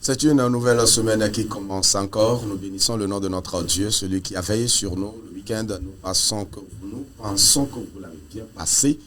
C'est une nouvelle semaine qui commence encore. Nous bénissons le nom de notre Dieu, celui qui a veillé sur nous. Le week-end, nous pensons que vous l'avez bien passé.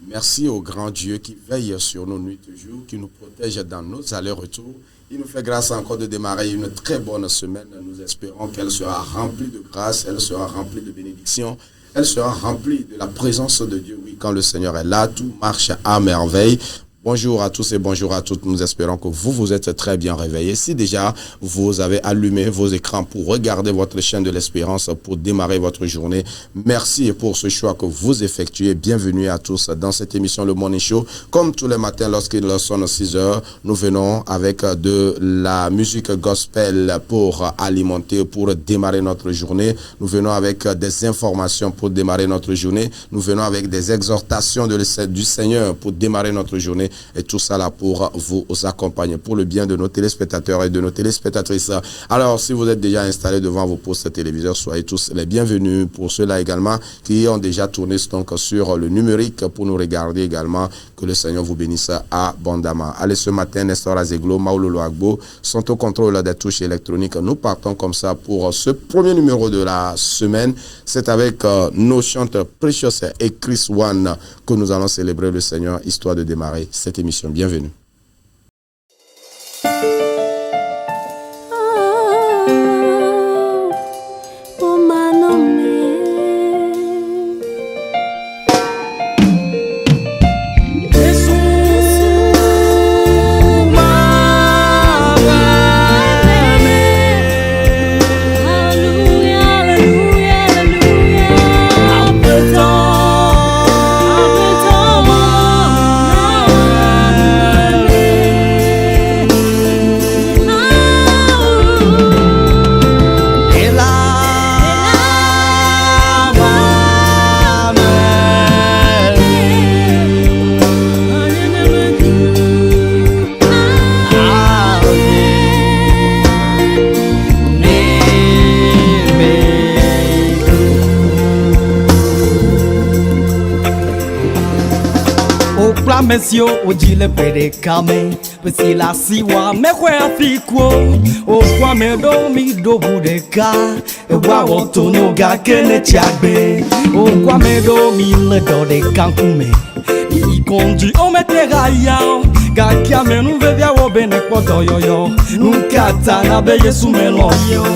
Merci au grand Dieu qui veille sur nos nuits et jours, qui nous protège dans nos allers-retours. Il nous fait grâce encore de démarrer une très bonne semaine. Nous espérons qu'elle sera remplie de grâce, elle sera remplie de bénédictions, elle sera remplie de la présence de Dieu. Oui, quand le Seigneur est là, tout marche à merveille. Bonjour à tous et bonjour à toutes. Nous espérons que vous êtes très bien réveillés. Si déjà vous avez allumé vos écrans pour regarder votre chaîne de l'espérance, pour démarrer votre journée, merci pour ce choix que vous effectuez. Bienvenue à tous dans cette émission Le Morning Show. Comme tous les matins lorsqu'il sonne 6 heures, nous venons avec de la musique gospel pour alimenter, pour démarrer notre journée. Nous venons avec des informations pour démarrer notre journée. Nous venons avec des exhortations du Seigneur pour démarrer notre journée. Et tout ça là pour vous accompagner, pour le bien de nos téléspectateurs et de nos téléspectatrices. Alors, si vous êtes déjà installés devant vos postes téléviseurs, soyez tous les bienvenus. Pour ceux-là également qui ont déjà tourné donc sur le numérique pour nous regarder également, que le Seigneur vous bénisse abondamment. Allez, ce matin, Nestor Azeglo, Maololo Agbo sont au contrôle des touches électroniques. Nous partons comme ça pour ce premier numéro de la semaine. C'est avec nos chanteurs Precious et Chris One que nous allons célébrer le Seigneur, histoire de démarrer cette émission. Bienvenue. Monsieur Ojile Pedekame, Pesila Siwa, Mekwe Fikwo, O Kwame Domi Dobudeka, Ewa Wotonoga Kene Chagbe, O Kwame Domi Ledo de Kankume, Ikonji Ometera Yao, Gakiame Nuvevia Wobene Kodoyoyo, Nkata Nabe Yesu Meloyo,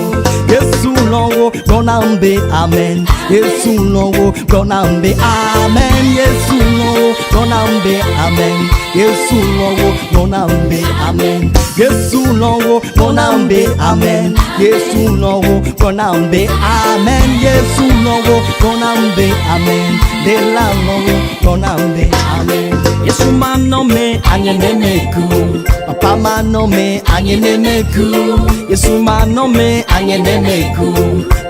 Yesu Lowo, Gonambe Amen, Yesu Lowo, Gonambe Amen, Yesu Lowo, Gonambe Amen, Yesu Lowo, Gonambe Amen, Yesu Lowo, Gonambe Amen, Yesu Lowo, Gonambe Amen, Yesu Lowo, Gonambe Amen, De la Lowo, Gonambe Amen. Yesu manome anyenemeku, Papa manome anyenemeku, Yesu manome anyenemeku,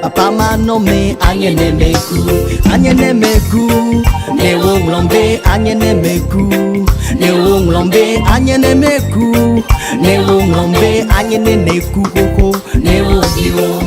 Papa manome anyenemeku, anyenemeku, ne wonglombe anyenemeku, ne wonglombe anyenemeku, ne wonglombe anyenemeku koko, ne wonglio.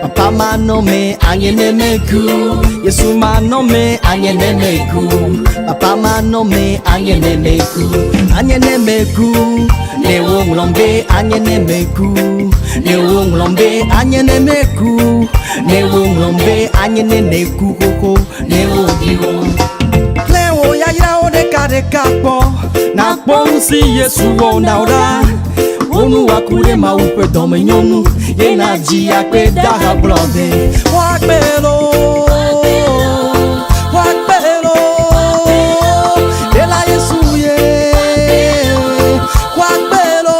Papa manome anyenemeku, Yesu manome anyenemeku, Papa manome anyenemeku, anyenemeku, ne wonglombe anyenemeku, ne wonglombe anyenemeku, ne wonglombe anyenemeku koko, ne wongiwo. Cleo ya ya ode kare kapo, na ponsi Yesu ona ora. Onu akure ma upe dome nyonu Yena ji akpe daha blonde Wakbelo Wakbelo Ela Yesu ye Wakbelo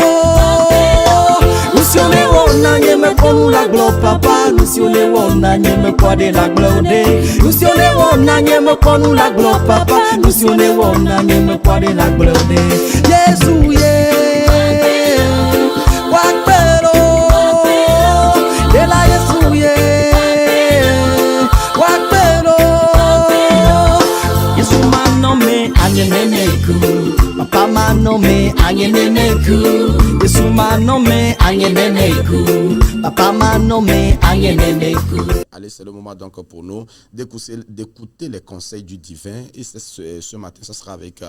Usione wona nyeme konu la glo papa Usione wona nyeme kwade la glode Usione wona nyeme konu la glo papa Usione wona nyeme kwade la glode Yesu ye Wakbelo Ela Yesu ye Wakbelo Yesu manome anyenemeku Papa manome anyenemeku Yesu manome anyenemeku Papa manome anyenemeku. Allez, c'est le moment donc pour nous d'écouter les conseils du divin. Et ce matin, ce sera avec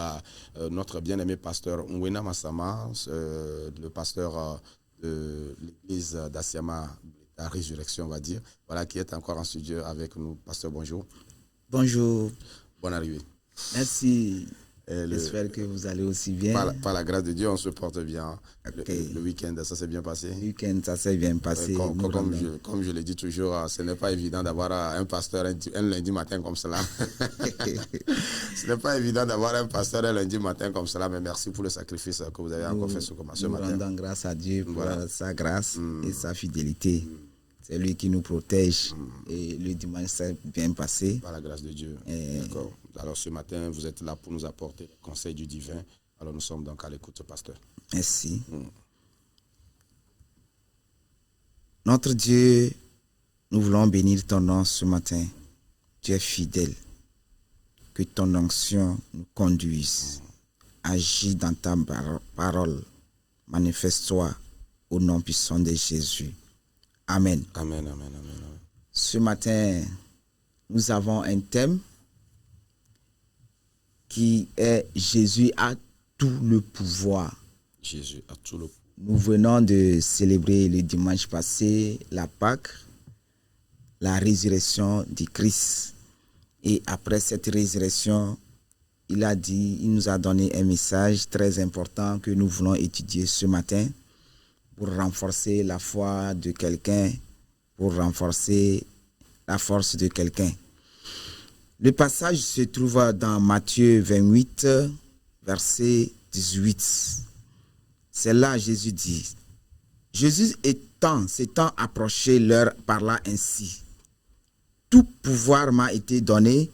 notre bien-aimé pasteur Nwena Massama, le pasteur de l'église d'Asiama, la résurrection, on va dire. Voilà, qui est encore en studio avec nous. Pasteur, bonjour. Bonjour. Bonne arrivée. Merci. J'espère que vous allez aussi bien. Par la grâce de Dieu, on se porte bien. Okay. Le week-end, ça s'est bien passé. Le week-end, ça s'est bien passé. Comme je le dis toujours, ce n'est pas évident d'avoir un pasteur un lundi matin comme cela. Ce n'est pas évident d'avoir un pasteur un lundi matin comme cela, mais merci pour le sacrifice que vous avez encore fait ce matin. Nous rendons grâce à Dieu pour sa grâce et sa fidélité. C'est lui qui nous protège. Et le dimanche s'est bien passé. Par la grâce de Dieu. D'accord. Alors ce matin, vous êtes là pour nous apporter le conseil du divin. Alors nous sommes donc à l'écoute, pasteur. Merci. Notre Dieu, nous voulons bénir ton nom ce matin. Tu es fidèle. Que ton onction nous conduise. Agis dans ta parole. Manifeste-toi au nom puissant de Jésus. Amen. Amen, amen, amen, amen. Ce matin, nous avons un thème qui est Jésus a tout le pouvoir. Jésus a tout le pouvoir. Nous venons de célébrer le dimanche passé la Pâque, la résurrection du Christ. Et après cette résurrection, il nous a donné un message très important que nous voulons étudier ce matin pour renforcer la foi de quelqu'un, pour renforcer la force de quelqu'un. Le passage se trouve dans Matthieu 28, verset 18. C'est là Jésus dit, Jésus s'étant approché leur parla ainsi. Tout pouvoir m'a été donné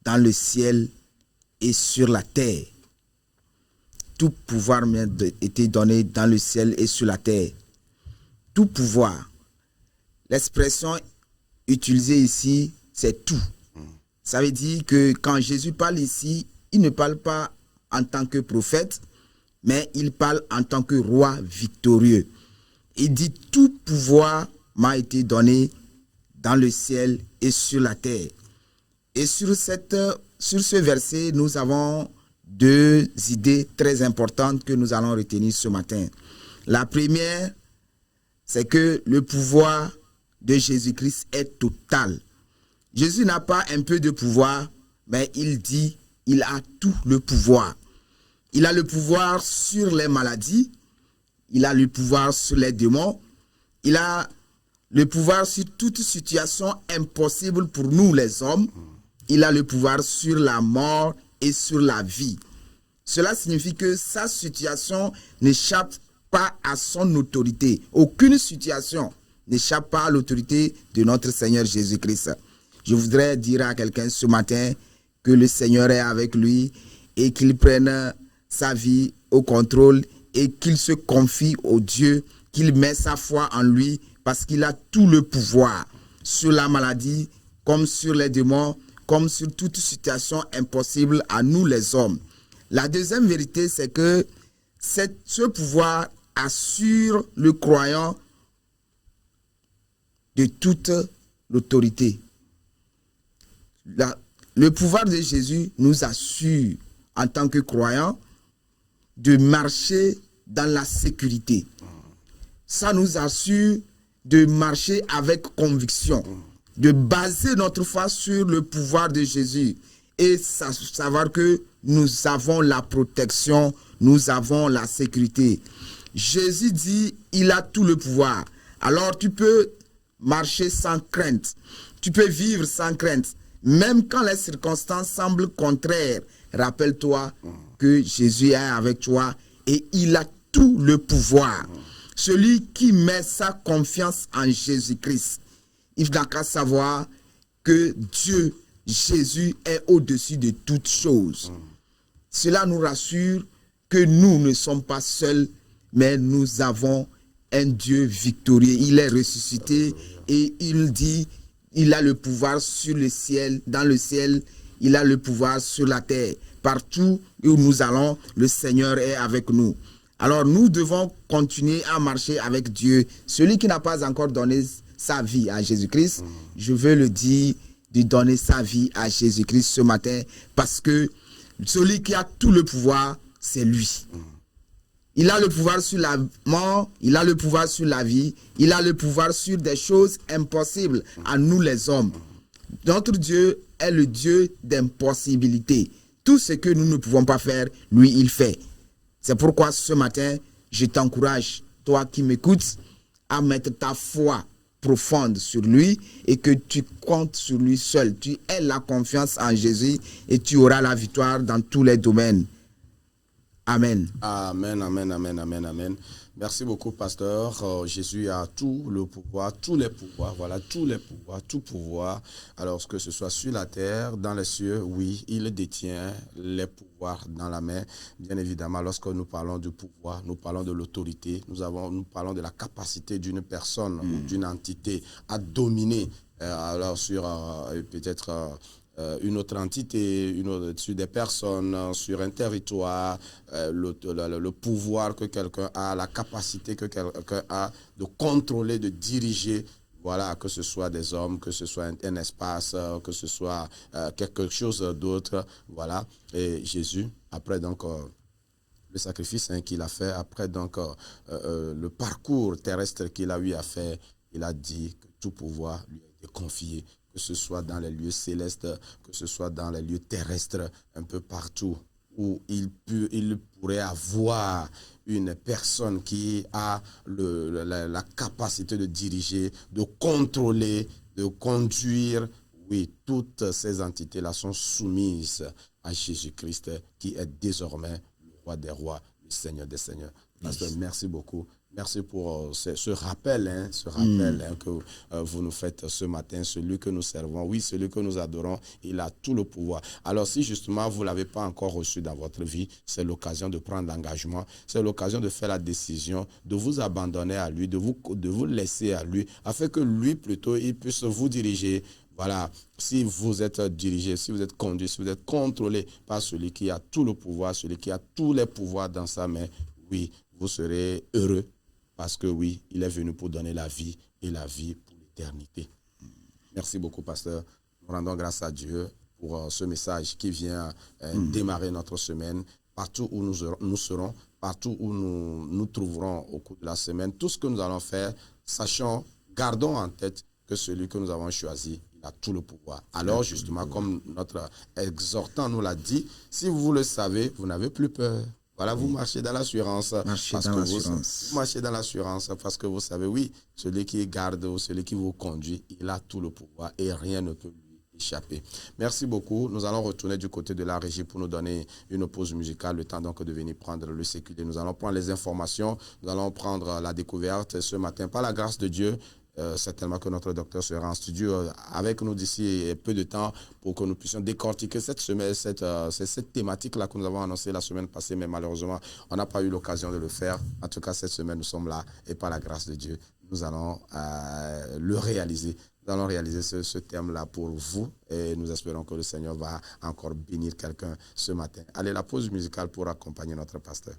dans le ciel et sur la terre. Tout pouvoir m'a été donné dans le ciel et sur la terre. Tout pouvoir. L'expression utilisée ici, c'est tout. Ça veut dire que quand Jésus parle ici, il ne parle pas en tant que prophète, mais il parle en tant que roi victorieux. Il dit tout pouvoir m'a été donné dans le ciel et sur la terre. Et sur ce verset, nous avons deux idées très importantes que nous allons retenir ce matin. La première, c'est que le pouvoir de Jésus-Christ est total. Jésus n'a pas un peu de pouvoir, mais il dit il a tout le pouvoir. Il a le pouvoir sur les maladies, il a le pouvoir sur les démons, il a le pouvoir sur toute situation impossible pour nous les hommes, il a le pouvoir sur la mort et sur la vie. Cela signifie que sa situation n'échappe pas à son autorité. Aucune situation n'échappe pas à l'autorité de notre Seigneur Jésus-Christ. Je voudrais dire à quelqu'un ce matin que le Seigneur est avec lui et qu'il prenne sa vie au contrôle et qu'il se confie au Dieu, qu'il met sa foi en lui parce qu'il a tout le pouvoir sur la maladie, comme sur les démons, comme sur toute situation impossible à nous les hommes. La deuxième vérité, c'est que ce pouvoir assure le croyant de toute l'autorité. Le pouvoir de Jésus nous assure, en tant que croyants, de marcher dans la sécurité. Ça nous assure de marcher avec conviction, de baser notre foi sur le pouvoir de Jésus et savoir que nous avons la protection, nous avons la sécurité. Jésus dit, il a tout le pouvoir. Alors tu peux marcher sans crainte. Tu peux vivre sans crainte. Même quand les circonstances semblent contraires, rappelle-toi que Jésus est avec toi et il a tout le pouvoir. Celui qui met sa confiance en Jésus-Christ, il n'a qu'à savoir que Dieu, Jésus, est au-dessus de toutes choses. Cela nous rassure que nous ne sommes pas seuls, mais nous avons un Dieu victorieux. Il est ressuscité et il dit, il a le pouvoir sur le ciel, dans le ciel, il a le pouvoir sur la terre. Partout où nous allons, le Seigneur est avec nous. Alors nous devons continuer à marcher avec Dieu. Celui qui n'a pas encore donné sa vie à Jésus-Christ, je veux le dire, de donner sa vie à Jésus-Christ ce matin, parce que celui qui a tout le pouvoir, c'est lui. Il a le pouvoir sur la mort, il a le pouvoir sur la vie, il a le pouvoir sur des choses impossibles à nous les hommes. Notre Dieu est le Dieu d'impossibilité. Tout ce que nous ne pouvons pas faire, lui, il fait. C'est pourquoi ce matin, je t'encourage, toi qui m'écoutes, à mettre ta foi profonde sur lui et que tu comptes sur lui seul. Tu aies la confiance en Jésus et tu auras la victoire dans tous les domaines. Amen. Amen, amen, amen, amen, amen. Merci beaucoup, pasteur. Jésus a tout le pouvoir, tous les pouvoirs, voilà, tous les pouvoirs, tout pouvoir. Alors, que ce soit sur la terre, dans les cieux, oui, il détient les pouvoirs dans la main. Bien évidemment, lorsque nous parlons du pouvoir, nous parlons de l'autorité, nous parlons de la capacité d'une personne ou d'une entité à dominer, alors sur peut-être... une autre entité, sur des personnes, sur un territoire, le pouvoir que quelqu'un a, la capacité que quelqu'un a de contrôler, de diriger, voilà, que ce soit des hommes, que ce soit un espace, que ce soit quelque chose d'autre, voilà. Et Jésus, après donc le sacrifice qu'il a fait, après donc le parcours terrestre qu'il a eu à faire, il a dit que tout pouvoir lui a été confié. Que ce soit dans les lieux célestes, que ce soit dans les lieux terrestres, un peu partout où il pourrait avoir une personne qui a la capacité de diriger, de contrôler, de conduire. Oui, toutes ces entités-là sont soumises à Jésus-Christ, qui est désormais le roi des rois, le Seigneur des seigneurs. Pasteur, merci beaucoup. Merci pour ce rappel, que vous nous faites ce matin, celui que nous servons, oui, celui que nous adorons, il a tout le pouvoir. Alors si justement vous ne l'avez pas encore reçu dans votre vie, c'est l'occasion de prendre l'engagement, c'est l'occasion de faire la décision, de vous abandonner à lui, de vous laisser à lui, afin que lui plutôt, il puisse vous diriger. Voilà, si vous êtes dirigé, si vous êtes conduit, si vous êtes contrôlé par celui qui a tout le pouvoir, celui qui a tous les pouvoirs dans sa main, oui, vous serez heureux. Parce que oui, il est venu pour donner la vie et la vie pour l'éternité. Merci beaucoup, pasteur. Nous rendons grâce à Dieu pour ce message qui vient démarrer notre semaine. Partout où nous serons, partout où nous trouverons au cours de la semaine, tout ce que nous allons faire, sachant, gardons en tête que celui que nous avons choisi, il a tout le pouvoir. Alors justement, comme notre exhortant nous l'a dit, si vous le savez, vous n'avez plus peur. Voilà, vous marchez dans l'assurance. Vous marchez dans l'assurance parce que vous savez, oui, celui qui garde ou celui qui vous conduit, il a tout le pouvoir et rien ne peut lui échapper. Merci beaucoup. Nous allons retourner du côté de la régie pour nous donner une pause musicale, le temps donc de venir prendre le CQD. Nous allons prendre les informations, nous allons prendre la découverte ce matin. Par la grâce de Dieu, certainement que notre docteur sera en studio avec nous d'ici peu de temps pour que nous puissions décortiquer cette semaine, cette thématique-là que nous avons annoncée la semaine passée, mais malheureusement, on n'a pas eu l'occasion de le faire. En tout cas, cette semaine, nous sommes là et par la grâce de Dieu, nous allons le réaliser. Nous allons réaliser ce thème-là pour vous et nous espérons que le Seigneur va encore bénir quelqu'un ce matin. Allez, la pause musicale pour accompagner notre pasteur.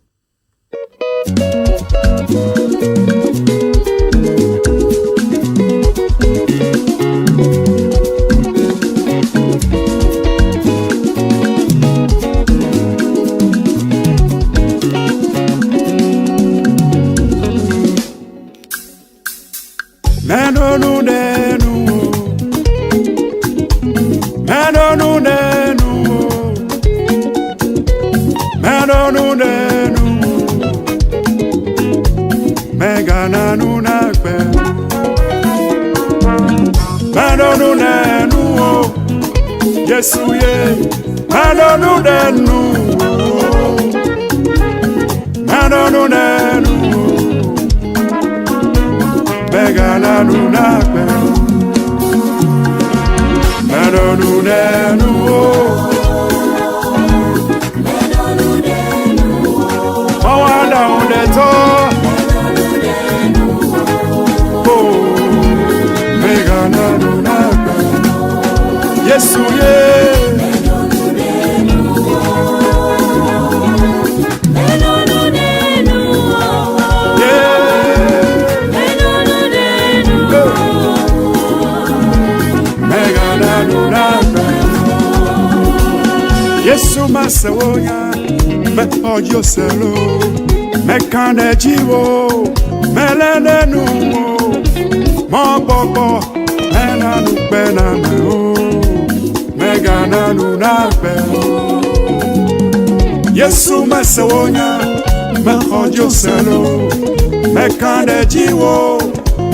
Yesuye, Manonu Nenu, Manonu Nenu, Megana Nunape, Manonu Nenu, Mawanda Uneto, Megana Nunape, Yesuye. Yesu masawoya me ojo selo me kande jiwo me lene numo mo bobo ena nu pena me o me gana nu na pe Yesu masawoya me ojo selo me kande jiwo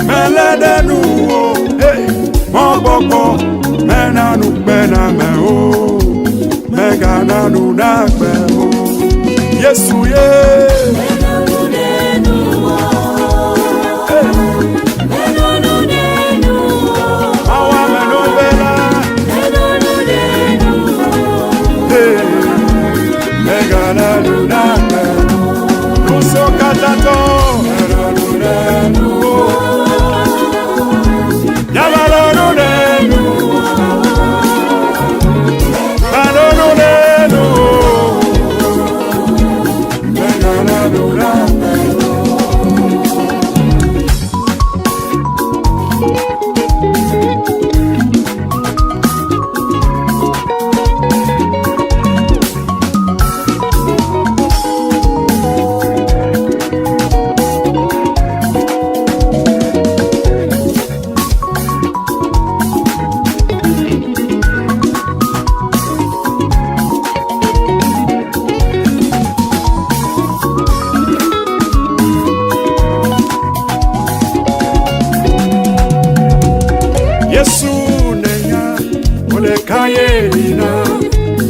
me lene numo hey mo bobo ena nu pena me o Megana nunakbe Yesu ye Menonu nenu Menonu nenu Awa menobela Menonu nenu Megana nunakbe Nuso katato Menonu nenu Yabalonu nenu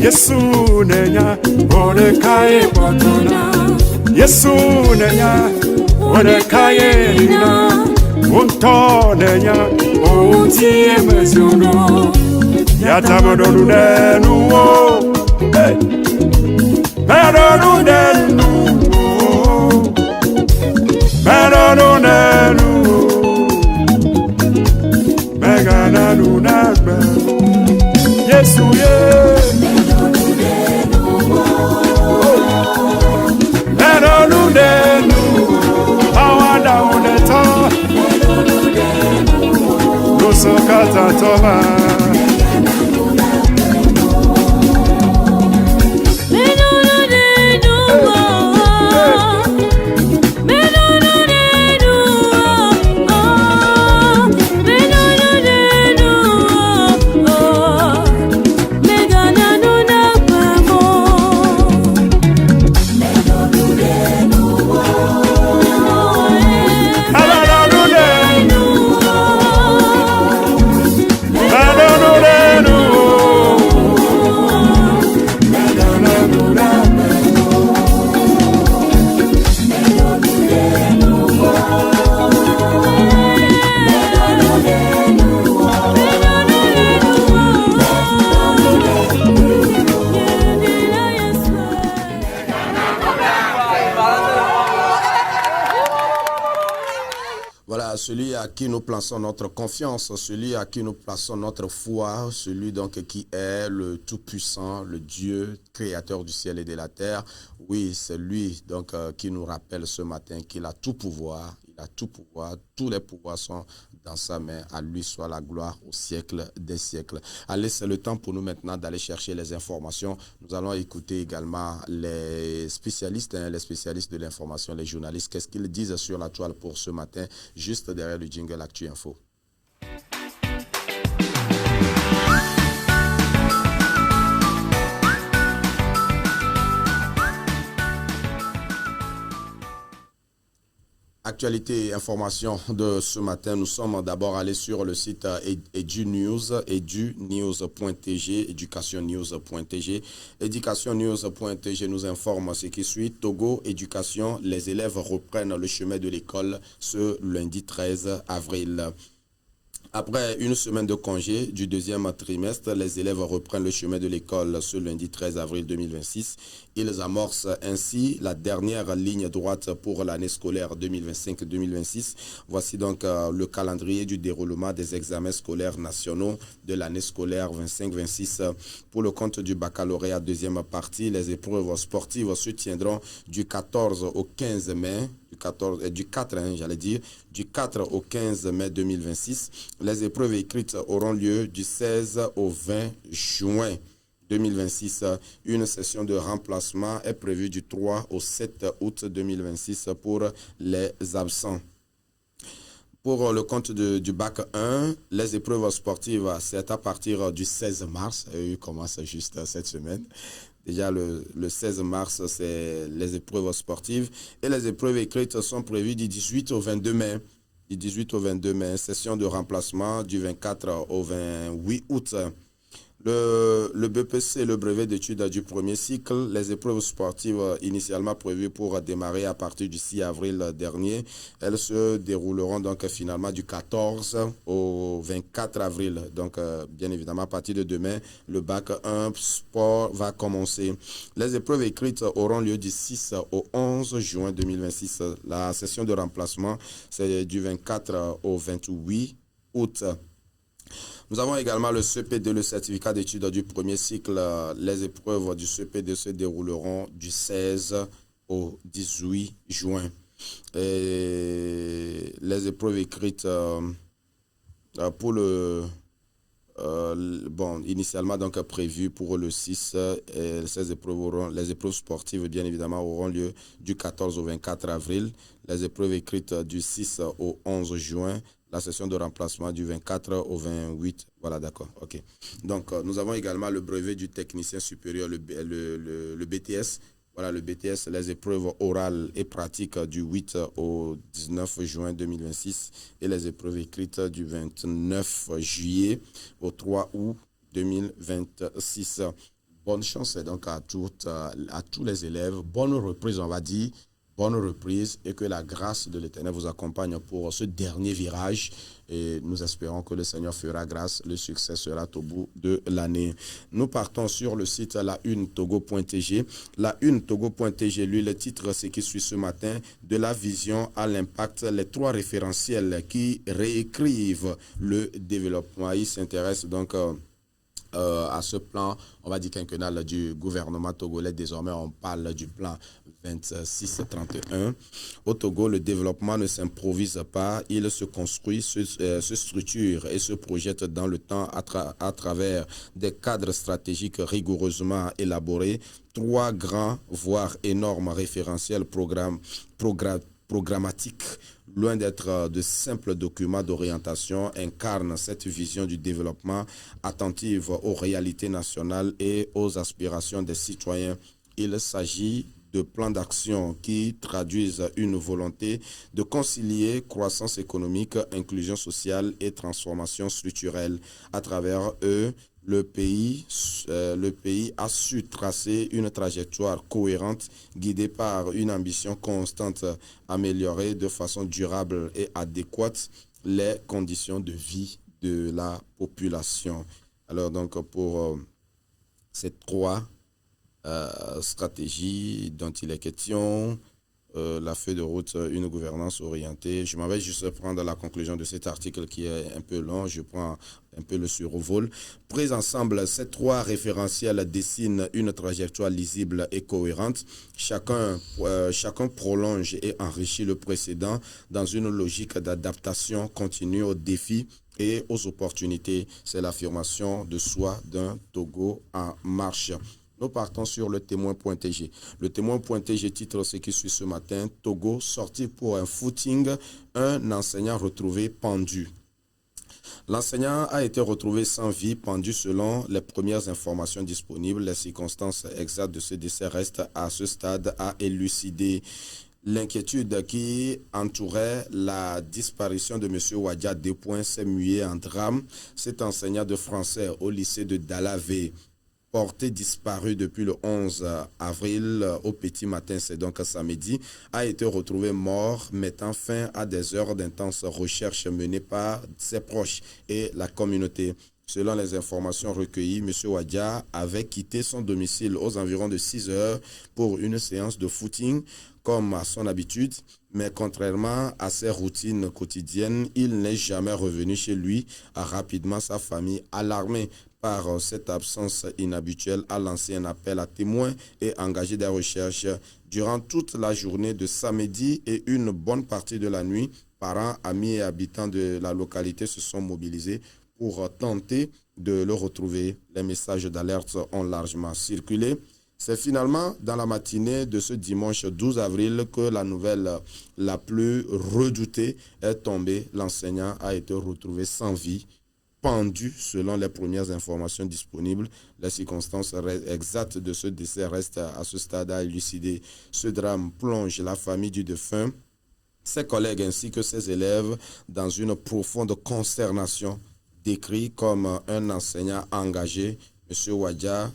Yesu nenya Mordecai potona Yesu nenya Mordecai na Unto nenya Untie mesiono Yatamodonu nenu Hey Medonu nenu Medonu nenu Megana nunagbe Yesu ye Menonu Awada uneta Nuso kata toba Celui à qui nous plaçons notre confiance, celui à qui nous plaçons notre foi, celui donc qui est le Tout-Puissant, le Dieu créateur du ciel et de la terre. Oui, c'est lui donc qui nous rappelle ce matin qu'il a tout pouvoir. Il a tout pouvoir, tous les pouvoirs sont dans sa main. À lui soit la gloire au siècle des siècles. Allez, c'est le temps pour nous maintenant d'aller chercher les informations. Nous allons écouter également les spécialistes de l'information, les journalistes. Qu'est-ce qu'ils disent sur la toile pour ce matin, juste derrière le jingle Actu Info. Actu actualité et information de ce matin, nous sommes d'abord allés sur le site edunews.tg, educationnews.tg. Educationnews.tg nous informe ce qui suit. Togo, éducation, les élèves reprennent le chemin de l'école ce lundi 13 avril. Après une semaine de congé du deuxième trimestre, les élèves reprennent le chemin de l'école ce lundi 13 avril 2026. Ils amorcent ainsi la dernière ligne droite pour l'année scolaire 2025-2026. Voici donc le calendrier du déroulement des examens scolaires nationaux de l'année scolaire 25-26. Pour le compte du baccalauréat deuxième partie, les épreuves sportives se tiendront du 14 au 15 mai. Du 4 au 15 mai 2026. Les épreuves écrites auront lieu du 16 au 20 juin 2026. Une session de remplacement est prévue du 3 au 7 août 2026 pour les absents. Pour le compte du bac 1, les épreuves sportives, c'est à partir du 16 mars. Ils commencent juste cette semaine. Déjà, le 16 mars, c'est les épreuves sportives. Et les épreuves écrites sont prévues du 18 au 22 mai. Du 18 au 22 mai, session de remplacement du 24 au 28 août. Le BPC, le brevet d'études du premier cycle, les épreuves sportives initialement prévues pour démarrer à partir du 6 avril dernier, elles se dérouleront donc finalement du 14 au 24 avril. Donc bien évidemment à partir de demain, le bac 1 sport va commencer. Les épreuves écrites auront lieu du 6 au 11 juin 2026. La session de remplacement, c'est du 24 au 28 août. Nous avons également le CP2, le certificat d'études du premier cycle. Les épreuves du CP2 se dérouleront du 16 au 18 juin. Et les épreuves écrites pour initialement donc prévues pour le 6, les épreuves sportives bien évidemment auront lieu du 14 au 24 avril. Les épreuves écrites du 6 au 11 juin. La session de remplacement du 24 au 28. Voilà, d'accord. OK. Donc, nous avons également le brevet du technicien supérieur, le BTS. Voilà, le BTS, les épreuves orales et pratiques du 8 au 19 juin 2026 et les épreuves écrites du 29 juillet au 3 août 2026. Bonne chance donc à tous les élèves. Bonne reprise, on va dire. Bonne reprise et que la grâce de l'Éternel vous accompagne pour ce dernier virage. Et nous espérons que le Seigneur fera grâce. Le succès sera au bout de l'année. Nous partons sur le site la1togo.tg. La1togo.tg, lui, le titre, c'est qui suit ce matin, de la vision à l'impact, les trois référentiels qui réécrivent le développement. Il s'intéresse donc à ce plan, on va dire quinquennal du gouvernement togolais. Désormais, on parle du plan 26-31. Au Togo, le développement ne s'improvise pas, il se construit, se structure et se projette dans le temps à travers des cadres stratégiques rigoureusement élaborés. Trois grands, voire énormes référentiels programmatiques, loin d'être de simples documents d'orientation, incarnent cette vision du développement attentive aux réalités nationales et aux aspirations des citoyens. Il s'agit de plans d'action qui traduisent une volonté de concilier croissance économique, inclusion sociale et transformation structurelle. À travers eux, le pays a su tracer une trajectoire cohérente, guidée par une ambition constante, améliorer de façon durable et adéquate les conditions de vie de la population. Alors donc pour ces trois stratégies dont il est question, la feuille de route, une gouvernance orientée. Je m'en vais juste prendre la conclusion de cet article qui est un peu long. Je prends un peu le survol. Pris ensemble, ces trois référentiels dessinent une trajectoire lisible et cohérente. Chacun prolonge et enrichit le précédent dans une logique d'adaptation continue aux défis et aux opportunités. C'est l'affirmation de soi d'un Togo en marche. Nous partons sur le témoin.tg. Le témoin.tg titre ce qui suit ce matin. Togo sorti pour un footing, un enseignant retrouvé pendu. L'enseignant a été retrouvé sans vie, pendu selon les premières informations disponibles. Les circonstances exactes de ce décès restent à ce stade à élucider. L'inquiétude qui entourait la disparition de M. Wadia s'est muée en drame. Cet enseignant de français au lycée de Dalavé, porté disparu depuis le 11 avril au petit matin, c'est donc samedi, a été retrouvé mort, mettant fin à des heures d'intenses recherches menées par ses proches et la communauté. Selon les informations recueillies, M. Wadia avait quitté son domicile aux environs de 6 heures pour une séance de footing, comme à son habitude, mais contrairement à ses routines quotidiennes, il n'est jamais revenu chez lui. Rapidement, sa famille, alarmée par cette absence inhabituelle, a lancé un appel à témoins et engagé des recherches. Durant toute la journée de samedi et une bonne partie de la nuit, parents, amis et habitants de la localité se sont mobilisés pour tenter de le retrouver. Les messages d'alerte ont largement circulé. C'est finalement dans la matinée de ce dimanche 12 avril que la nouvelle la plus redoutée est tombée. L'enseignant a été retrouvé sans vie, pendu selon les premières informations disponibles. Les circonstances exactes de ce décès restent à ce stade à élucider. Ce drame plonge la famille du défunt, ses collègues ainsi que ses élèves dans une profonde consternation. Décrit comme un enseignant engagé, M. Wadia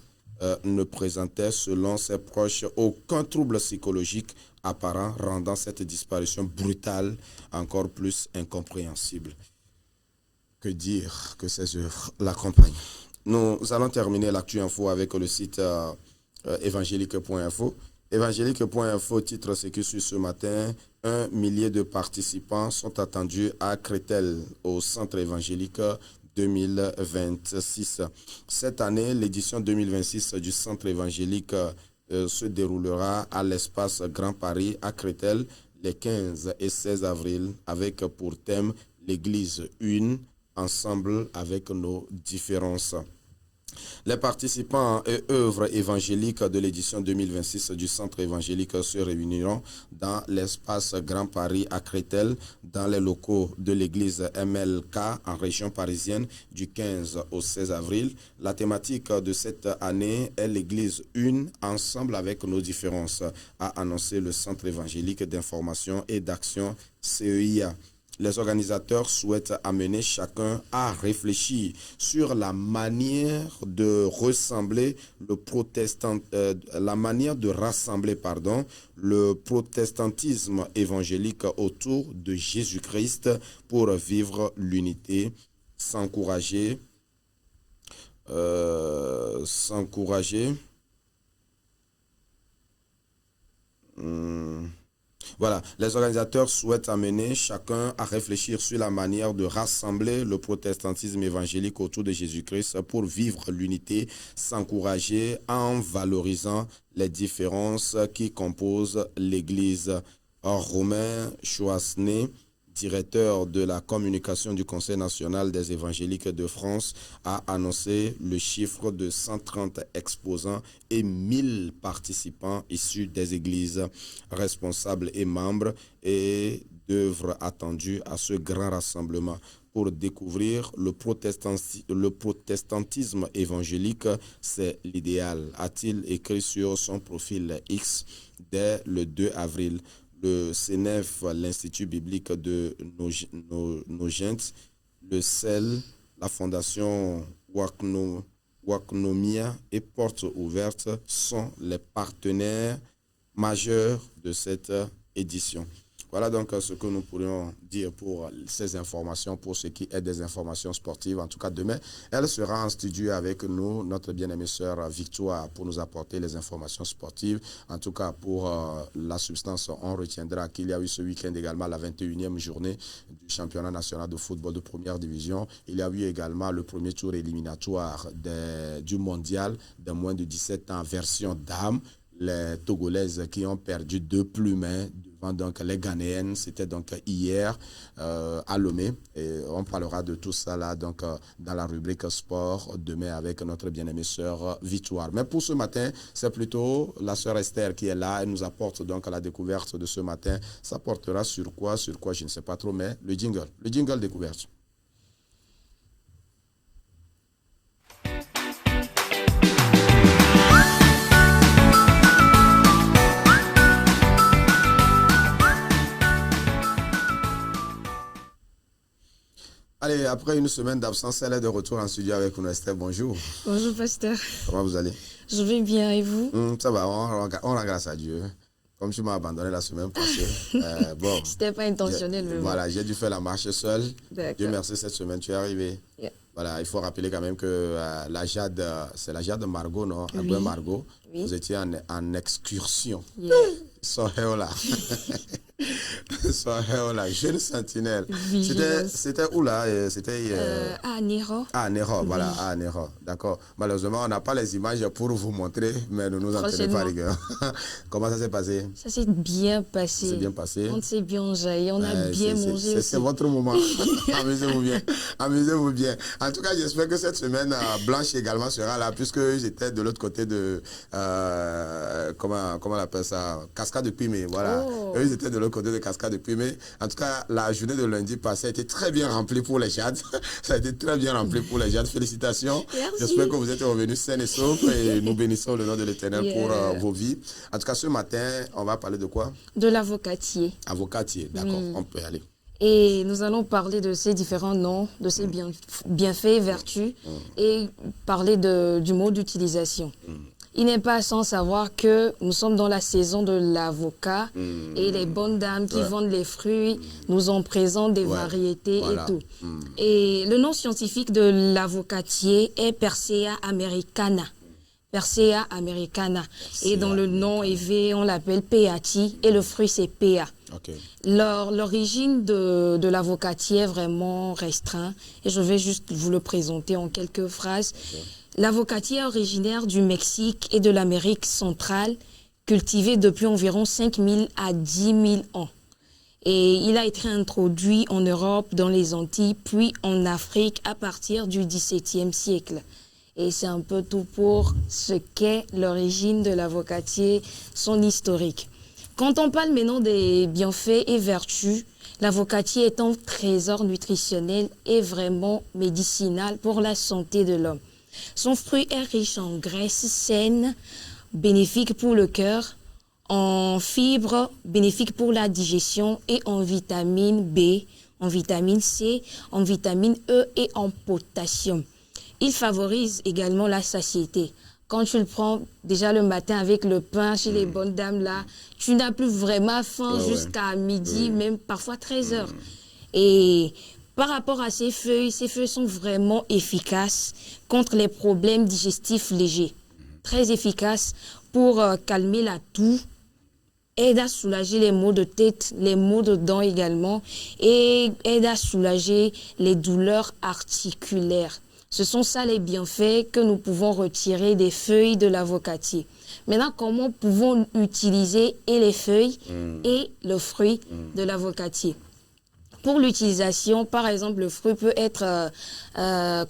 ne présentait selon ses proches aucun trouble psychologique apparent, rendant cette disparition brutale encore plus incompréhensible. Que dire que ces œuvres l'accompagnent. Nous allons terminer l'actu info avec le site évangélique.info. Évangélique.info titre ce que suit ce matin: 1 millier de participants sont attendus à Créteil au centre évangélique 2026. Cette année, l'édition 2026 du centre évangélique se déroulera à l'espace Grand Paris à Créteil les 15 et 16 avril avec pour thème l'Église une, ensemble avec nos différences. Les participants et œuvres évangéliques de l'édition 2026 du Centre évangélique se réuniront dans l'espace Grand Paris à Créteil, dans les locaux de l'église MLK en région parisienne du 15 au 16 avril. La thématique de cette année est l'Église une, ensemble avec nos différences, a annoncé le Centre évangélique d'information et d'action CEIA. Les organisateurs souhaitent amener chacun à réfléchir sur la manière de rassembler le protestantisme évangélique autour de Jésus-Christ pour vivre l'unité, s'encourager. Voilà, les organisateurs souhaitent amener chacun à réfléchir sur la manière de rassembler le protestantisme évangélique autour de Jésus-Christ pour vivre l'unité, s'encourager en valorisant les différences qui composent l'Église. Or, Romain Chouasné, directeur de la communication du Conseil national des évangéliques de France, a annoncé le chiffre de 130 exposants et 1000 participants issus des églises, responsables et membres et d'œuvres attendues à ce grand rassemblement. Pour découvrir le protestantisme évangélique, c'est l'idéal, a-t-il écrit sur son profil X dès le 2 avril. Le CNEF, l'Institut biblique de Nogent, le CEL, la Fondation Waknomia et Portes Ouvertes sont les partenaires majeurs de cette édition. Voilà donc ce que nous pourrions dire pour ces informations, pour ce qui est des informations sportives. En tout cas, demain, elle sera en studio avec nous, notre bien-aimée sœur Victoire, pour nous apporter les informations sportives. En tout cas, pour la substance, on retiendra qu'il y a eu ce week-end également la 21e journée du championnat national de football de première division. Il y a eu également le premier tour éliminatoire du mondial de moins de 17 ans, version dames. Les Togolaises qui ont perdu 2 plumes devant donc les Ghanéennes, c'était donc hier à Lomé. Et on parlera de tout ça là donc dans la rubrique sport demain avec notre bien-aimée sœur Victoire. Mais pour ce matin, c'est plutôt la sœur Esther qui est là. Elle nous apporte donc la découverte de ce matin. Ça portera sur quoi, je ne sais pas trop, mais le jingle découverte. après une semaine d'absence, elle est de retour en studio avec nous. Esther, bonjour. Bonjour, pasteur. Comment vous allez? Je vais bien, et vous? Ça va, on rend grâce à Dieu. Comme tu m'as abandonné la semaine passée. Bon, c'était pas intentionnel, mais voilà, j'ai dû faire la marche seul. D'accord. Dieu merci, cette semaine, tu es arrivé. Yeah. Voilà, il faut rappeler quand même que la Jade, c'est la Jade de Margot, non? Oui. Margot. Oui. Vous étiez en excursion. Yeah. Soheola. Soheola, jeune sentinelle. Vigilance. C'était où là? C'était. À Nero. Ah, Nero, voilà, à Nero, d'accord. Malheureusement, on n'a pas les images pour vous montrer, mais ne nous en tenez pas rigueur. Comment ça s'est passé? Ça s'est bien passé. C'est bien passé. On s'est bien enjaillé, on a bien mangé aussi. C'est votre moment. Amusez-vous bien. Amusez-vous bien. En tout cas, j'espère que cette semaine, Blanche également sera là, puisque j'étais de l'autre côté de. Comment on appelle ça? Cascade de Pimé, voilà. Oh. Eux, ils étaient de l'autre côté de Cascade de Pimé. En tout cas, la journée de lundi passé a été très bien remplie pour les Jades. Ça a été très bien rempli pour les Jades. Félicitations. Merci. J'espère que vous êtes revenus sains et saufs et nous bénissons le nom de l'Éternel pour vos vies. En tout cas, ce matin, on va parler de quoi? De l'avocatier. Avocatier, d'accord, on peut y aller. Et nous allons parler de ces différents noms, de ces bienfaits et vertus, et parler du mot d'utilisation. Il n'est pas sans savoir que nous sommes dans la saison de l'avocat et les bonnes dames qui vendent les fruits nous en présentent des variétés et tout. Et le nom scientifique de l'avocatier est Persea americana. Persea americana. Et dans le nom élevé, on l'appelle peati et le fruit c'est pea. Okay. L'origine de l'avocatier est vraiment restreinte et je vais juste vous le présenter en quelques phrases. Okay. L'avocatier est originaire du Mexique et de l'Amérique centrale, cultivé depuis environ 5 000 à 10 000 ans. Et il a été introduit en Europe, dans les Antilles, puis en Afrique à partir du XVIIe siècle. Et c'est un peu tout pour ce qu'est l'origine de l'avocatier, son historique. Quand on parle maintenant des bienfaits et vertus, l'avocatier est un trésor nutritionnel et vraiment médicinal pour la santé de l'homme. Son fruit est riche en graisses saines, bénéfiques pour le cœur, en fibres, bénéfiques pour la digestion et en vitamine B, en vitamine C, en vitamine E et en potassium. Il favorise également la satiété. Quand tu le prends déjà le matin avec le pain chez les bonnes dames là, tu n'as plus vraiment faim jusqu'à midi, même parfois 13 heures. Et par rapport à ces feuilles sont vraiment efficaces contre les problèmes digestifs légers. Très efficaces pour calmer la toux, aide à soulager les maux de tête, les maux de dents également, et aide à soulager les douleurs articulaires. Ce sont ça les bienfaits que nous pouvons retirer des feuilles de l'avocatier. Maintenant, comment pouvons-nous utiliser et les feuilles et le fruit de l'avocatier? Pour l'utilisation, par exemple, le fruit peut être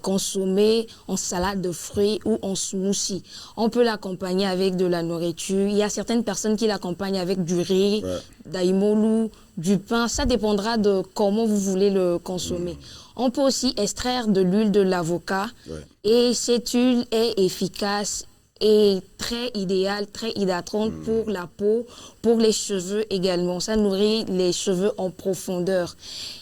consommé en salade de fruits ou en smoothie. On peut l'accompagner avec de la nourriture. Il y a certaines personnes qui l'accompagnent avec du riz, d'aïmolou, du pain. Ça dépendra de comment vous voulez le consommer. On peut aussi extraire de l'huile de l'avocat et cette huile est efficace et très idéale, très hydratante pour la peau, pour les cheveux également. Ça nourrit les cheveux en profondeur.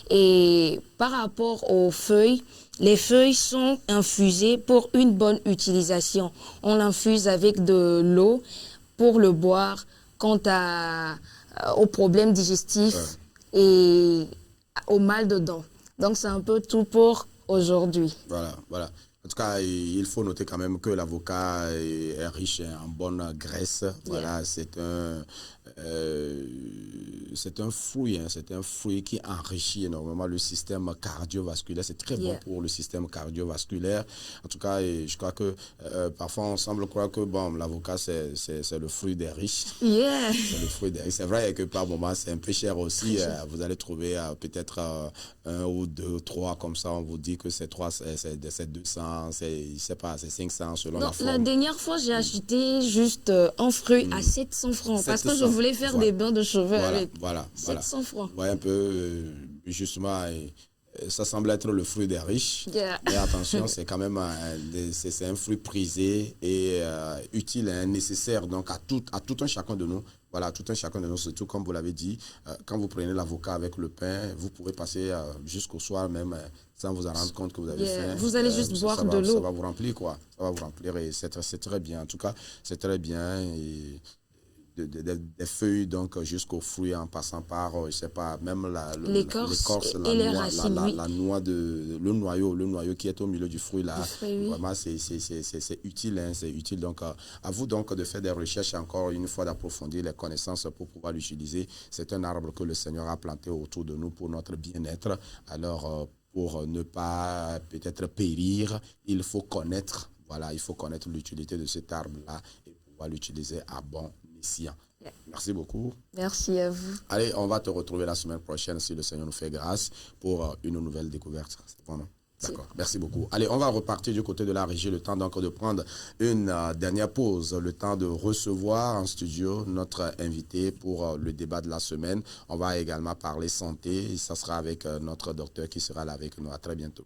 Et par rapport aux feuilles, les feuilles sont infusées pour une bonne utilisation. On l'infuse avec de l'eau pour le boire quant aux problèmes digestifs et au mal de dents. Donc, c'est un peu tout pour aujourd'hui. Voilà, voilà. En tout cas, il faut noter quand même que l'avocat est riche en bonne graisse. Voilà, c'est un fruit, c'est un fruit qui enrichit énormément le système cardiovasculaire. C'est très bon pour le système cardiovasculaire. En tout cas, je crois que parfois on semble croire que bon, l'avocat c'est le fruit des riches. C'est le fruit des riches. C'est vrai que par moment c'est un peu cher aussi. Vous allez trouver peut-être un ou deux, trois comme ça. On vous dit que c'est 300, c'est 200, je sais pas, c'est 500 selon la forme. La dernière fois, j'ai acheté juste un fruit à 700 francs parce que je voulais faire des bains de cheveux avec. 700 francs. Ouais, un peu, justement, ça semble être le fruit des riches. Yeah. Mais attention, c'est quand même c'est un fruit prisé et utile et nécessaire donc à tout un chacun de nous. Voilà, tout un chacun de nous, surtout comme vous l'avez dit, quand vous prenez l'avocat avec le pain, vous pouvez passer jusqu'au soir même sans vous en rendre compte que vous avez faim. Vous allez juste boire de l'eau. Ça va vous remplir, quoi. Ça va vous remplir et c'est très bien. En tout cas, c'est très bien. Et des feuilles donc jusqu'aux fruits en passant par je sais pas même l'écorce et les racines, oui. la noix le noyau qui est au milieu du fruit là, oui. Vraiment c'est utile, hein, c'est utile. Donc à vous donc de faire des recherches encore une fois, d'approfondir les connaissances pour pouvoir l'utiliser. C'est un arbre que le Seigneur a planté autour de nous pour notre bien-être. Alors pour ne pas peut-être périr, il faut connaître l'utilité de cet arbre là et pouvoir l'utiliser à bon escient. Yeah. Merci beaucoup. Merci à vous. Allez, on va te retrouver la semaine prochaine si le Seigneur nous fait grâce pour une nouvelle découverte. C'est bon, non? D'accord, merci beaucoup. Allez, on va repartir du côté de la régie, le temps donc de prendre une dernière pause, le temps de recevoir en studio notre invité pour le débat de la semaine. On va également parler santé et ça sera avec notre docteur qui sera là avec nous. À très bientôt.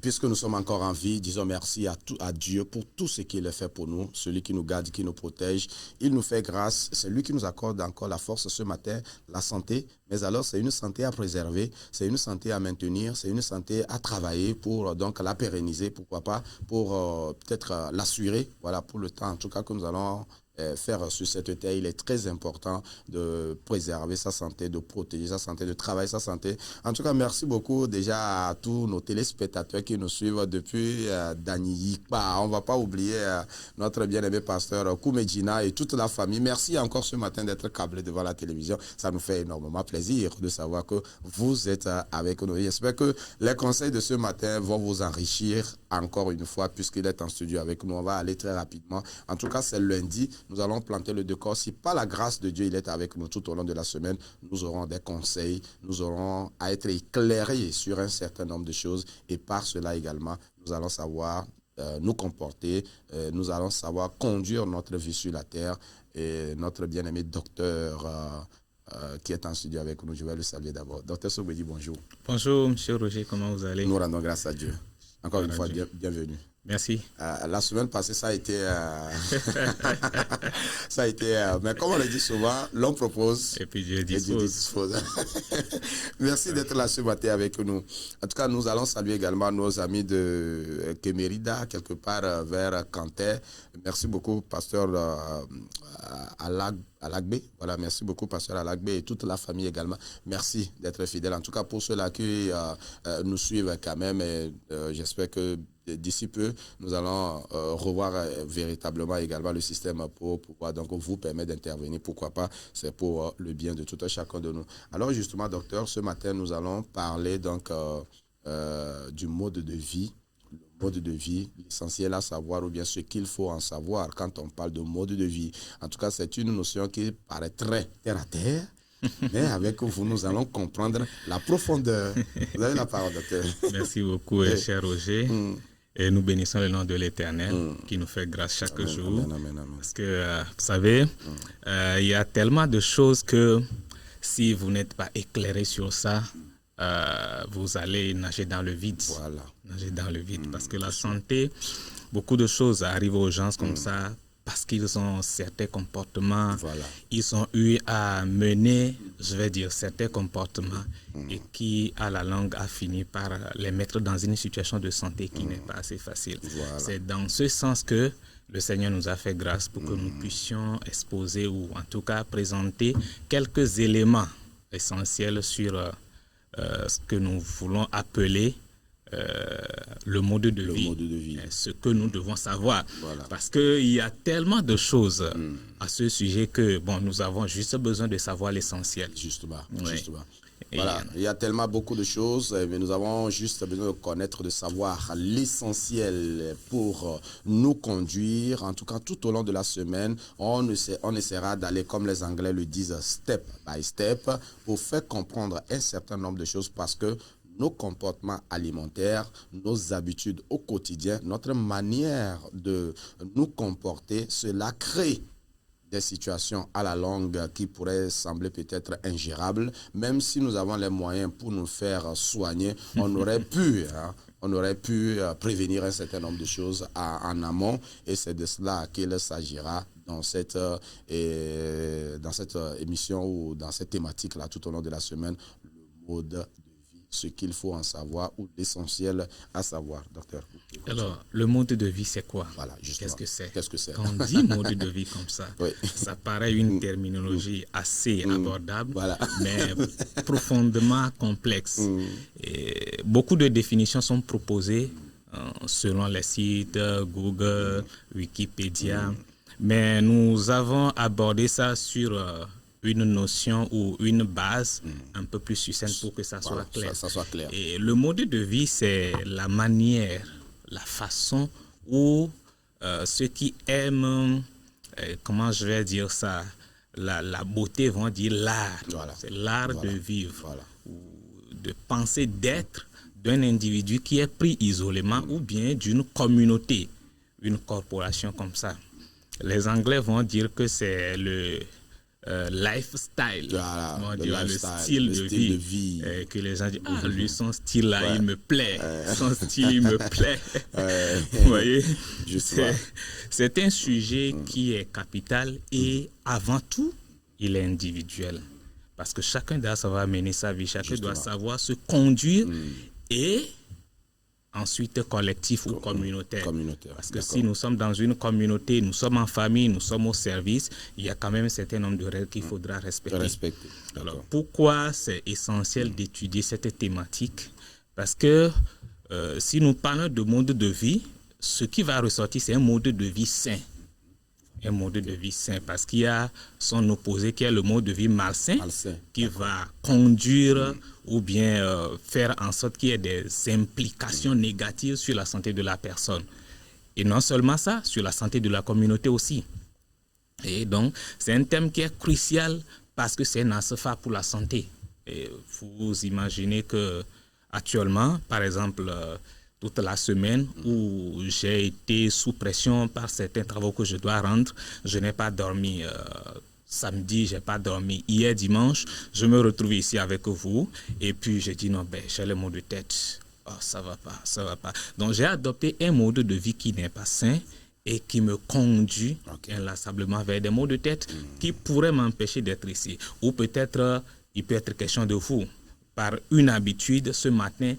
Puisque nous sommes encore en vie, disons merci à Dieu pour tout ce qu'il fait pour nous, celui qui nous garde, qui nous protège. Il nous fait grâce, c'est lui qui nous accorde encore la force ce matin, la santé. Mais alors, c'est une santé à préserver, c'est une santé à maintenir, c'est une santé à travailler pour donc la pérenniser, pourquoi pas, pour peut-être l'assurer, voilà, pour le temps en tout cas que nous allons faire sur cette terre, il est très important de préserver sa santé, de protéger sa santé, de travailler sa santé. En tout cas, merci beaucoup déjà à tous nos téléspectateurs qui nous suivent depuis Danyikpa. On ne va pas oublier notre bien-aimé pasteur Koumedjina et toute la famille. Merci encore ce matin d'être câblés devant la télévision. Ça nous fait énormément plaisir de savoir que vous êtes avec nous. J'espère que les conseils de ce matin vont vous enrichir encore une fois puisqu'il est en studio avec nous. On va aller très rapidement. En tout cas, c'est lundi. Nous allons planter le décor. Si par la grâce de Dieu, il est avec nous tout au long de la semaine, nous aurons des conseils. Nous aurons à être éclairés sur un certain nombre de choses et par cela également, nous allons savoir nous comporter, nous allons savoir conduire notre vie sur la terre et notre bien-aimé docteur qui est en studio avec nous, je vais le saluer d'abord. Docteur Sobedi, bonjour. Bonjour, monsieur Roger, comment vous allez? Nous rendons grâce à Dieu. Encore une fois, bienvenue. Merci. La semaine passée, ça a été... mais comme on le dit souvent, l'on propose... Et puis Dieu dispose. Merci d'être là ce matin avec nous. En tout cas, nous allons saluer également nos amis de Kemerida, quelque part vers Kanté. Merci beaucoup, pasteur Alagbe. Voilà, merci beaucoup, pasteur Alagbe et toute la famille également. Merci d'être fidèle. En tout cas, pour ceux-là qui nous suivent quand même, j'espère que d'ici peu, nous allons revoir véritablement également le système pour pouvoir donc vous permettre d'intervenir. Pourquoi pas, c'est pour le bien de tout un chacun de nous. Alors justement, docteur, ce matin, nous allons parler donc du mode de vie. Le mode de vie, l'essentiel à savoir ou bien ce qu'il faut en savoir quand on parle de mode de vie. En tout cas, c'est une notion qui paraît très terre à terre. Mais avec vous, nous allons comprendre la profondeur. Vous avez la parole, docteur. Merci beaucoup, cher Roger. Et nous bénissons le nom de l'Éternel qui nous fait grâce chaque jour. Amen. Parce que, vous savez, il y a tellement de choses que si vous n'êtes pas éclairé sur ça, vous allez nager dans le vide. Voilà. Nager dans le vide. Parce que la santé, beaucoup de choses arrivent aux gens comme ça. Parce qu'ils ont certains comportements, ils ont eu à mener, je vais dire, certains comportements et qui, à la longue, a fini par les mettre dans une situation de santé qui n'est pas assez facile. Voilà. C'est dans ce sens que le Seigneur nous a fait grâce pour que nous puissions exposer ou en tout cas présenter quelques éléments essentiels sur ce que nous voulons appeler le mode de vie, ce que nous devons savoir. Voilà. Parce qu'il y a tellement de choses à ce sujet que nous avons juste besoin de savoir l'essentiel. Justement. Voilà, il y a tellement beaucoup de choses, mais nous avons juste besoin de connaître, de savoir l'essentiel pour nous conduire. En tout cas, tout au long de la semaine, on essaiera d'aller, comme les Anglais le disent, step by step, pour faire comprendre un certain nombre de choses parce que nos comportements alimentaires, nos habitudes au quotidien, notre manière de nous comporter, cela crée des situations à la longue qui pourraient sembler peut-être ingérables. Même si nous avons les moyens pour nous faire soigner, on aurait pu prévenir un certain nombre de choses en amont. Et c'est de cela qu'il s'agira dans cette émission ou dans cette thématique-là tout au long de la semaine, le mode ce qu'il faut en savoir ou l'essentiel à savoir, docteur. Alors, le mode de vie, c'est quoi? Voilà, justement. Qu'est-ce que c'est? Quand on dit mode de vie comme ça, ça paraît une terminologie assez abordable, mais profondément complexe. Et beaucoup de définitions sont proposées selon les sites Google, Wikipédia, mais nous avons abordé ça sur une notion ou une base un peu plus succincte pour que ça soit clair. Ça soit clair. Et le mode de vie, c'est la manière, la façon où ceux qui aiment, comment je vais dire ça, la beauté vont dire l'art. C'est l'art de vivre, ou de penser d'être d'un individu qui est pris isolément ou bien d'une communauté, une corporation comme ça. Les Anglais vont dire que c'est le lifestyle, le style de vie. Que les gens disent, lui, son style-là, il me plaît. Son style, il me plaît. Vous voyez, c'est un sujet qui est capital et avant tout, il est individuel. Parce que chacun doit savoir mener sa vie, chacun doit savoir se conduire et ensuite collectif ou communautaire. Parce que d'accord. si nous sommes dans une communauté, nous sommes en famille, nous sommes au service, il y a quand même un certain nombre de règles qu'il faudra respecter. Alors, pourquoi c'est essentiel d'étudier cette thématique? Parce que si nous parlons de mode de vie, ce qui va ressortir, c'est un mode de vie sain. Un mode de vie sain, parce qu'il y a son opposé qui est le mode de vie malsain. Qui va conduire ou bien faire en sorte qu'il y ait des implications négatives sur la santé de la personne. Et non seulement ça, sur la santé de la communauté aussi. Et donc, c'est un thème qui est crucial parce que c'est un axe phare pour la santé. Et vous imaginez que actuellement, par exemple, toute la semaine où j'ai été sous pression par certains travaux que je dois rendre. Je n'ai pas dormi samedi, je n'ai pas dormi hier dimanche. Je me retrouve ici avec vous et puis j'ai dit non, j'ai le mot de tête. Oh, ça va pas. Donc j'ai adopté un mode de vie qui n'est pas sain et qui me conduit inlassablement vers des maux de tête qui pourraient m'empêcher d'être ici. Ou peut-être, il peut être question de vous. Par une habitude, ce matin,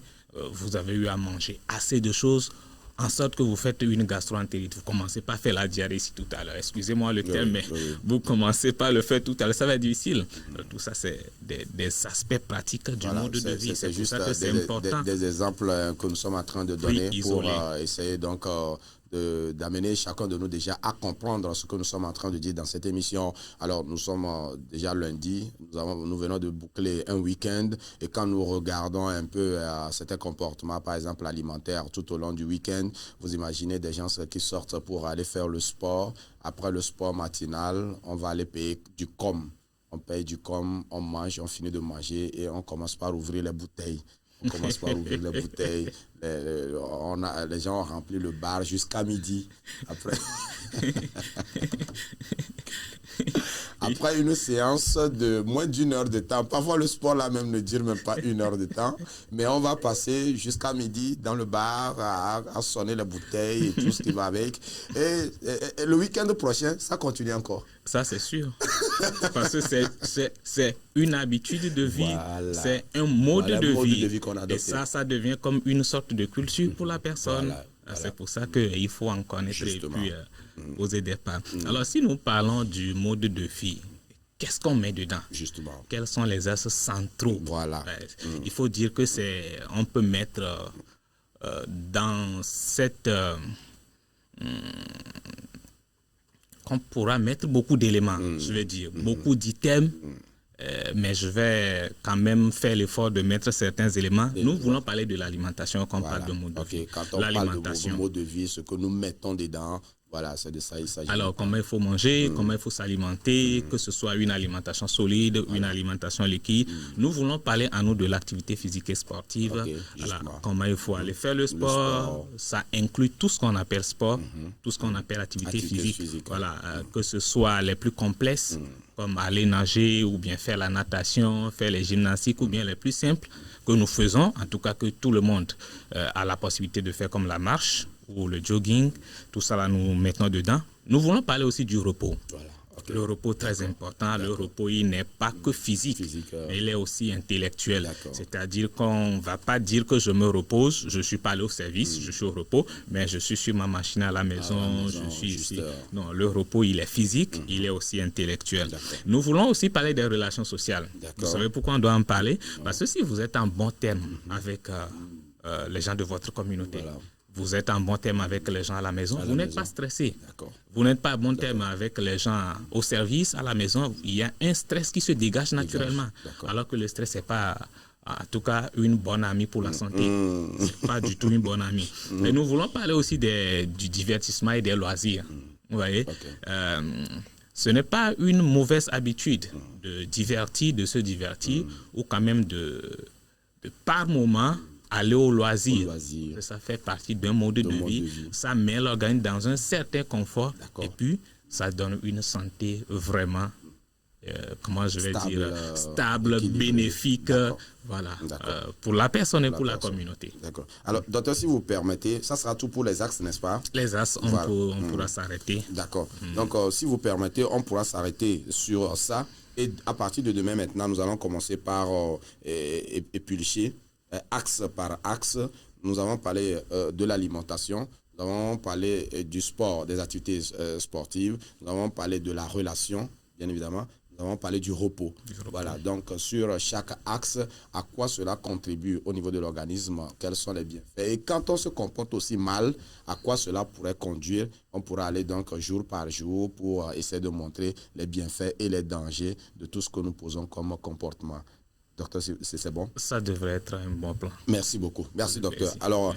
vous avez eu à manger assez de choses en sorte que vous faites une gastro-entérite. Vous commencez pas à faire la diarrhée ici tout à l'heure. Excusez-moi le terme, mais vous commencez pas à le faire tout à l'heure. Ça va être difficile. Tout ça, c'est des aspects pratiques du mode de vie. C'est juste ça que c'est important. Des exemples que nous sommes en train de donner pour essayer donc d'amener chacun de nous déjà à comprendre ce que nous sommes en train de dire dans cette émission. Alors, nous sommes déjà lundi, nous venons de boucler un week-end et quand nous regardons un peu certains comportements, par exemple alimentaires, tout au long du week-end, vous imaginez des gens qui sortent pour aller faire le sport. Après le sport matinal, on va aller payer du com. On paye du com, on mange, on finit de manger et on commence par ouvrir les bouteilles. On commence par ouvrir les bouteilles. Les gens ont rempli le bar jusqu'à midi. Après une séance de moins d'une heure de temps, parfois le sport là même ne dure même pas une heure de temps, mais on va passer jusqu'à midi dans le bar à sonner les bouteilles et tout ce qui va avec. Et le week-end prochain, ça continue encore. Ça, c'est sûr. Parce que c'est une habitude de vie. Voilà. C'est un mode de vie qu'on a adopté. Et ça devient comme une sorte de culture pour la personne. Voilà. C'est pour ça qu'il faut en connaître et puis poser des pas. Alors, si nous parlons du mode de vie, qu'est-ce qu'on met dedans? Justement. Quels sont les axes centraux? Voilà. Il faut dire que on peut mettre dans cette... qu'on pourra mettre beaucoup d'éléments, je vais dire, beaucoup d'items, mais je vais quand même faire l'effort de mettre certains éléments. Nous voulons parler de l'alimentation quand on parle de mode de vie. Quand on parle de mode de vie, ce que nous mettons dedans, voilà, c'est de ça il s'agit. Alors, comment il faut manger, comment il faut s'alimenter, que ce soit une alimentation solide, une alimentation liquide. Nous voulons parler à nous de l'activité physique et sportive. Alors, comment il faut aller faire le sport. Ça inclut tout ce qu'on appelle sport, tout ce qu'on appelle activité physique. Voilà, que ce soit les plus complexes, comme aller nager ou bien faire la natation, faire les gymnastiques ou bien les plus simples que nous faisons, en tout cas que tout le monde a la possibilité de faire comme la marche ou le jogging, tout ça là nous mettons dedans. Nous voulons parler aussi du repos. Voilà. Le repos très important. Le repos, il n'est pas que physique, mais il est aussi intellectuel. C'est-à-dire qu'on ne va pas dire que je me repose, je ne suis pas allé au service, je suis au repos, mais je suis sur ma machine à la maison, je suis ici. Non, le repos, il est physique, il est aussi intellectuel. Nous voulons aussi parler des relations sociales. Vous savez pourquoi on doit en parler? Parce que si vous êtes en bon terme avec les gens de votre communauté, vous êtes en bon terme avec les gens à la maison, vous n'êtes pas stressé. Vous n'êtes pas en bon terme avec les gens au service, à la maison. Il y a un stress qui se dégage naturellement. Alors que le stress n'est pas, en tout cas, une bonne amie pour la santé. Ce n'est pas du tout une bonne amie. Mais nous voulons parler aussi du divertissement et des loisirs. Vous voyez, ce n'est pas une mauvaise habitude de se divertir ou quand même de par moment, aller au loisir. Ça fait partie d'un mode de vie. Ça met l'organisme dans un certain confort et puis ça donne une santé vraiment, comment je vais dire, stable, bénéfique, voilà, pour la personne et pour la communauté. D'accord. Alors, docteur, si vous permettez, ça sera tout pour les axes, n'est-ce pas? Les axes, on pourra s'arrêter. D'accord. Donc, si vous permettez, on pourra s'arrêter sur ça. Et à partir de demain, maintenant, nous allons commencer par éplucher. Axe par axe, nous avons parlé de l'alimentation, nous avons parlé du sport, des activités sportives, nous avons parlé de la relation, bien évidemment. Nous avons parlé du repos. Voilà, donc sur chaque axe, à quoi cela contribue au niveau de l'organisme, quels sont les bienfaits. Et quand on se comporte aussi mal, à quoi cela pourrait conduire, on pourra aller donc jour par jour pour essayer de montrer les bienfaits et les dangers de tout ce que nous posons comme comportement. Docteur, c'est bon? Ça devrait être un bon plan. Merci beaucoup. Merci, docteur. Alors,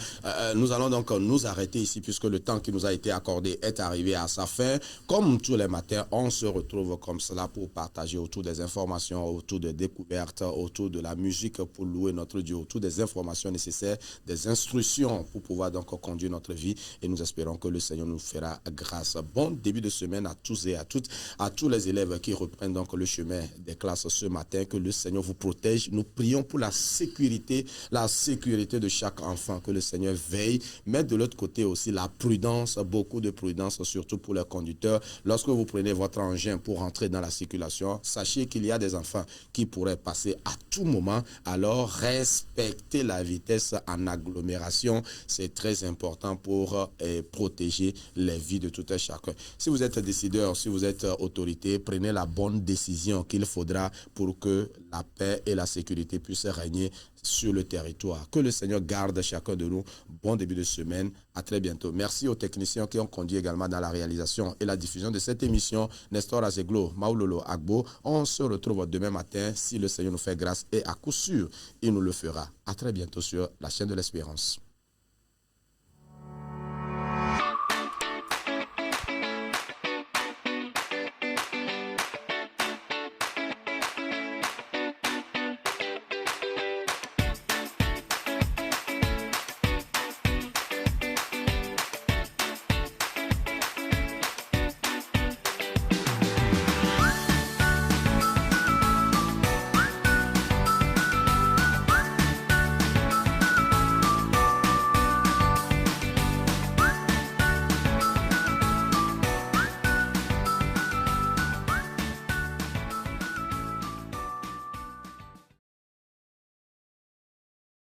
nous allons donc nous arrêter ici puisque le temps qui nous a été accordé est arrivé à sa fin. Comme tous les matins, on se retrouve comme cela pour partager autour des informations, autour des découvertes, autour de la musique pour louer notre Dieu, autour des informations nécessaires, des instructions pour pouvoir donc conduire notre vie. Et nous espérons que le Seigneur nous fera grâce. Bon début de semaine à tous et à toutes, à tous les élèves qui reprennent donc le chemin des classes ce matin. Que le Seigneur vous protège. Nous prions pour la sécurité de chaque enfant, que le Seigneur veille, mais de l'autre côté aussi la prudence, beaucoup de prudence, surtout pour les conducteurs. Lorsque vous prenez votre engin pour entrer dans la circulation, sachez qu'il y a des enfants qui pourraient passer à tout moment, alors respectez la vitesse en agglomération, c'est très important pour protéger les vies de tout un chacun. Si vous êtes décideur, si vous êtes autorité, prenez la bonne décision qu'il faudra pour que la paix et la sécurité puissent régner sur le territoire. Que le Seigneur garde chacun de nous. Bon début de semaine. À très bientôt. Merci aux techniciens qui ont conduit également dans la réalisation et la diffusion de cette émission. Nestor Azeglo, Maulolo Agbo. On se retrouve demain matin si le Seigneur nous fait grâce et à coup sûr, il nous le fera. À très bientôt sur la chaîne de l'Espérance.